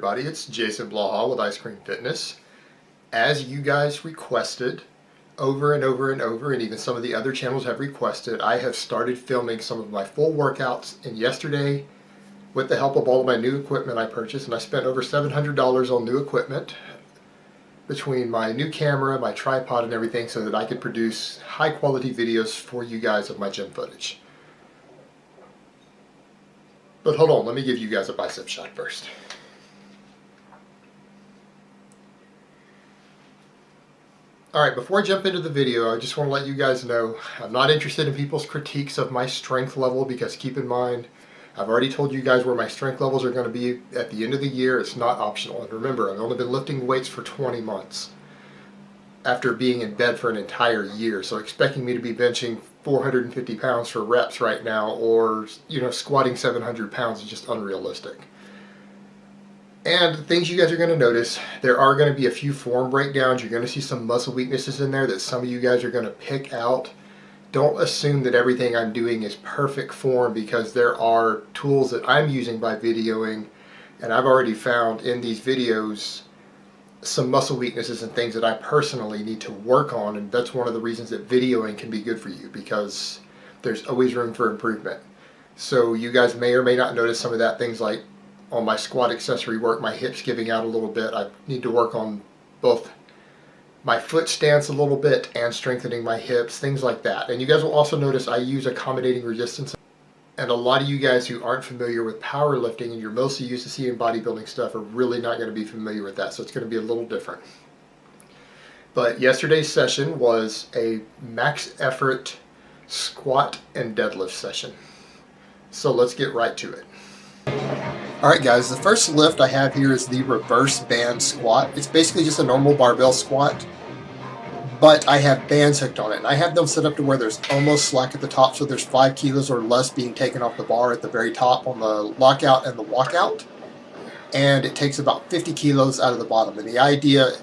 everybody, it's Jason Blaha with Ice Cream Fitness. As you guys requested over and over and over, and even some of the other channels have requested, I have started filming some of my full workouts. And yesterday, with the help of all of my new equipment I purchased, and I spent over $700 on new equipment between my new camera, my tripod, and everything, so that I could produce high quality videos for you guys of my gym footage. But hold on, let me give you guys a bicep shot first. Alright, before I jump into the video, I just want to let you guys know I'm not interested in people's critiques of my strength level, because keep in mind, I've already told you guys where my strength levels are going to be at the end of the year. It's not optional. And remember, I've only been lifting weights for 20 months after being in bed for an entire year. So expecting me to be benching 450 pounds for reps right now, or squatting 700 pounds is just unrealistic. And the things you guys are going to notice, there are going to be a few form breakdowns. You're going to see some muscle weaknesses in there that some of you guys are going to pick out. Don't assume that everything I'm doing is perfect form, because there are tools that I'm using by videoing, and I've already found in these videos some muscle weaknesses and things that I personally need to work on. And that's one of the reasons that videoing can be good for you, because there's always room for improvement. So you guys may or may not notice some of that, things like on my squat accessory work, my hips giving out a little bit. I need to work on both my foot stance a little bit and strengthening my hips, things like that. And you guys will also notice I use accommodating resistance. And a lot of you guys who aren't familiar with powerlifting and you're mostly used to seeing bodybuilding stuff are really not going to be familiar with that. So it's going to be a little different. But yesterday's session was a max effort squat and deadlift session. So let's get right to it. Alright guys, the first lift I have here is the reverse band squat. It's basically just a normal barbell squat, but I have bands hooked on it. And I have them set up to where there's almost slack at the top, so there's 5 kilos or less being taken off the bar at the very top on the lockout and the walkout. And it takes about 50 kilos out of the bottom. And the idea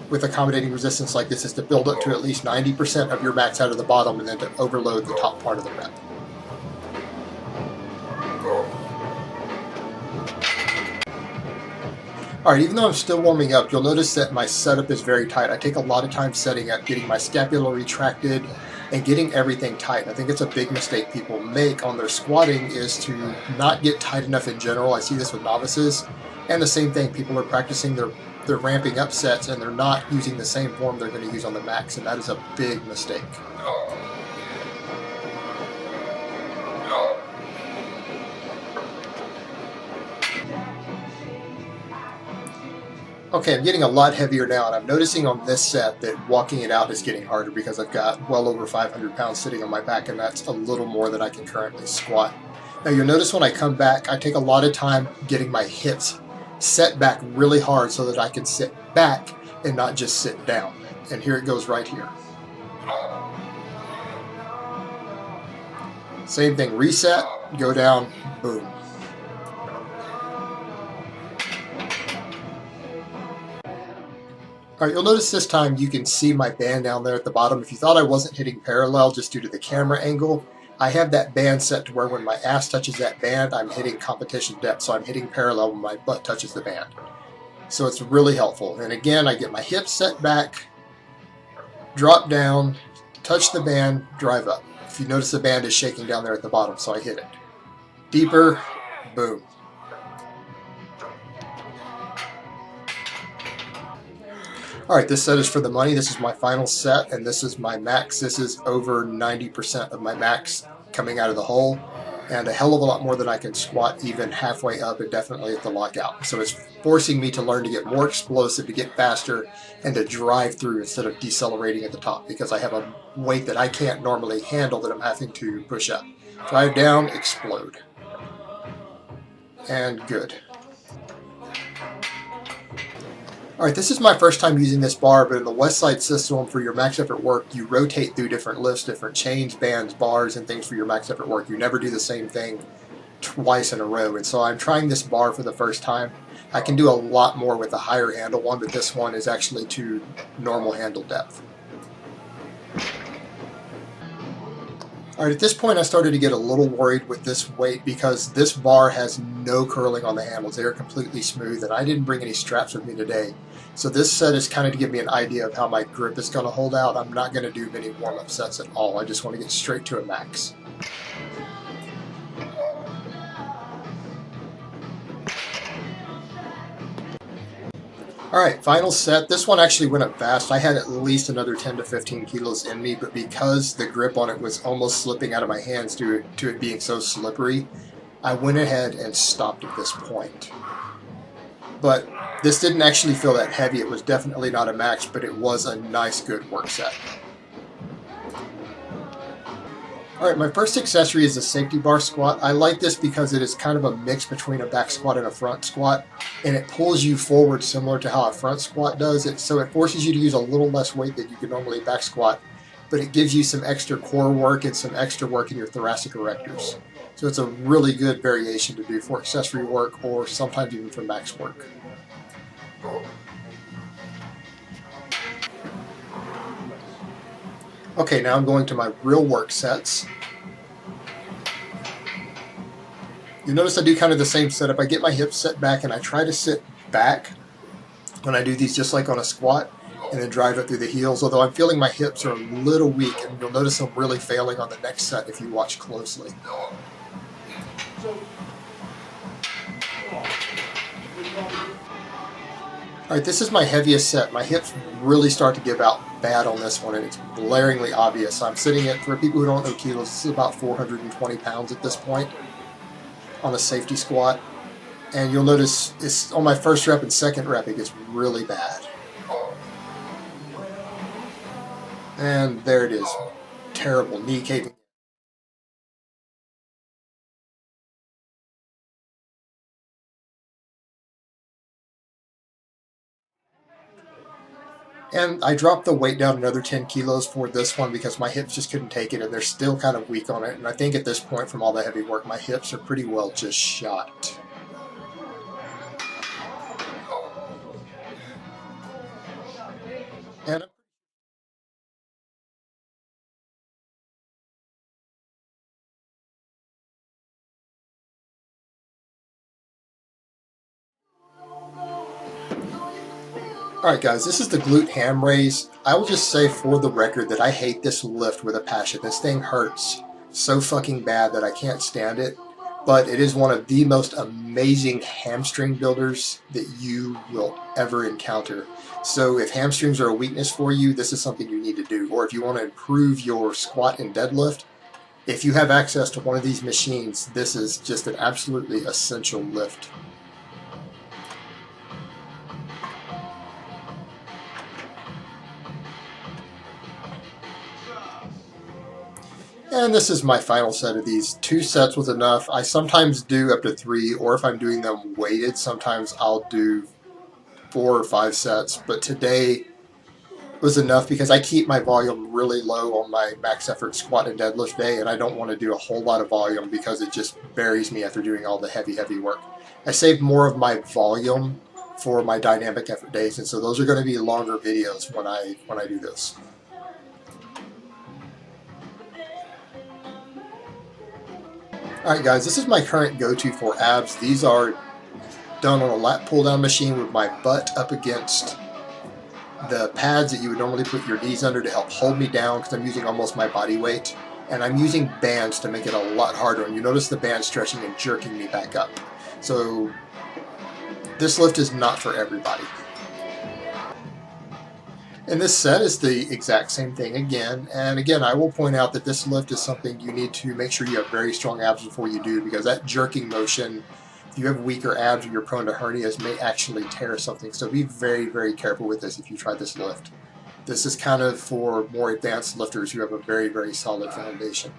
with accommodating resistance like this is to build up to at least 90% of your max out of the bottom, and then to overload the top part of the rep. Alright, even though I'm still warming up, you'll notice that my setup is very tight. I take a lot of time setting up, getting my scapula retracted, and getting everything tight. I think it's a big mistake people make on their squatting, is to not get tight enough in general. I see this with novices. And the same thing, people are practicing their ramping up sets, and they're not using the same form they're going to use on the max, and that is a big mistake. Okay, I'm getting a lot heavier now, and I'm noticing on this set that walking it out is getting harder, because I've got well over 500 pounds sitting on my back, and that's a little more than I can currently squat. Now you'll notice when I come back, I take a lot of time getting my hips set back really hard so that I can sit back and not just sit down. And here it goes right here. Same thing, reset, go down, boom. Alright, you'll notice this time you can see my band down there at the bottom. If you thought I wasn't hitting parallel just due to the camera angle, I have that band set to where when my ass touches that band, I'm hitting competition depth. So I'm hitting parallel when my butt touches the band. So it's really helpful. And again, I get my hips set back, drop down, touch the band, drive up. If you notice, the band is shaking down there at the bottom, so I hit it. Deeper, boom. Alright, this set is for the money. This is my final set, and this is my max. This is over 90% of my max coming out of the hole, and a hell of a lot more than I can squat even halfway up, and definitely at the lockout. So it's forcing me to learn to get more explosive, to get faster, and to drive through instead of decelerating at the top, because I have a weight that I can't normally handle that I'm having to push up. Drive down, explode. And good. Alright, this is my first time using this bar, but in the West Side system for your max effort work, you rotate through different lifts, different chains, bands, bars, and things for your max effort work. You never do the same thing twice in a row, and so I'm trying this bar for the first time. I can do a lot more with a higher handle one, but this one is actually to normal handle depth. All right, at this point I started to get a little worried with this weight because this bar has no curling on the handles. They are completely smooth, and I didn't bring any straps with me today. So this set is kind of to give me an idea of how my grip is going to hold out. I'm not going to do many warm-up sets at all. I just want to get straight to a max. Alright, final set. This one actually went up fast. I had at least another 10 to 15 kilos in me, but because the grip on it was almost slipping out of my hands due to it being so slippery, I went ahead and stopped at this point. But this didn't actually feel that heavy. It was definitely not a max, but it was a nice, good work set. Alright, my first accessory is a safety bar squat. I like this because it is kind of a mix between a back squat and a front squat, and it pulls you forward similar to how a front squat does. So it forces you to use a little less weight than you could normally back squat, but it gives you some extra core work and some extra work in your thoracic erectors. So it's a really good variation to do for accessory work or sometimes even for max work. Okay, now I'm going to my real work sets. You'll notice I do kind of the same setup. I get my hips set back and I try to sit back when I do these just like on a squat and then drive it through the heels, although I'm feeling my hips are a little weak, and you'll notice I'm really failing on the next set if you watch closely. Alright, this is my heaviest set. My hips really start to give out bad on this one, and it's blaringly obvious. I'm sitting at, for people who don't know kilos, this is about 420 pounds at this point on a safety squat. And you'll notice it's on my first rep and second rep, it gets really bad. And there it is. Terrible knee caving. And I dropped the weight down another 10 kilos for this one because my hips just couldn't take it, and they're still kind of weak on it. And I think at this point, from all the heavy work, my hips are pretty well just shot. And alright guys, this is the glute ham raise. I will just say for the record that I hate this lift with a passion. This thing hurts so fucking bad that I can't stand it. But it is one of the most amazing hamstring builders that you will ever encounter. So if hamstrings are a weakness for you, this is something you need to do. Or if you want to improve your squat and deadlift, if you have access to one of these machines, this is just an absolutely essential lift. And this is my final set of these. 2 sets was enough. I sometimes do up to 3, or if I'm doing them weighted, sometimes I'll do 4 or 5 sets. But today was enough because I keep my volume really low on my max effort squat and deadlift day, and I don't want to do a whole lot of volume because it just buries me after doing all the heavy work. I save more of my volume for my dynamic effort days, and so those are going to be longer videos when I do this. Alright guys, this is my current go-to for abs. These are done on a lat pull-down machine with my butt up against the pads that you would normally put your knees under to help hold me down because I'm using almost my body weight. And I'm using bands to make it a lot harder. And you notice the band stretching and jerking me back up. So this lift is not for everybody. And this set is the exact same thing again. And again, I will point out that this lift is something you need to make sure you have very strong abs before you do, because that jerking motion, if you have weaker abs or you're prone to hernias, may actually tear something. So be very, very careful with this if you try this lift. This is kind of for more advanced lifters who have a very, very solid foundation.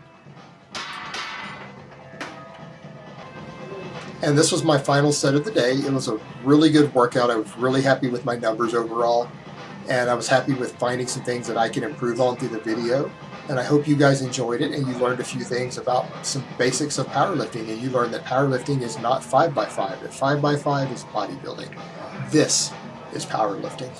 And this was my final set of the day. It was a really good workout. I was really happy with my numbers overall. And I was happy with finding some things that I can improve on through the video. And I hope you guys enjoyed it and you learned a few things about some basics of powerlifting. And you learned that powerlifting is not 5x5, that 5x5 is bodybuilding. This is powerlifting.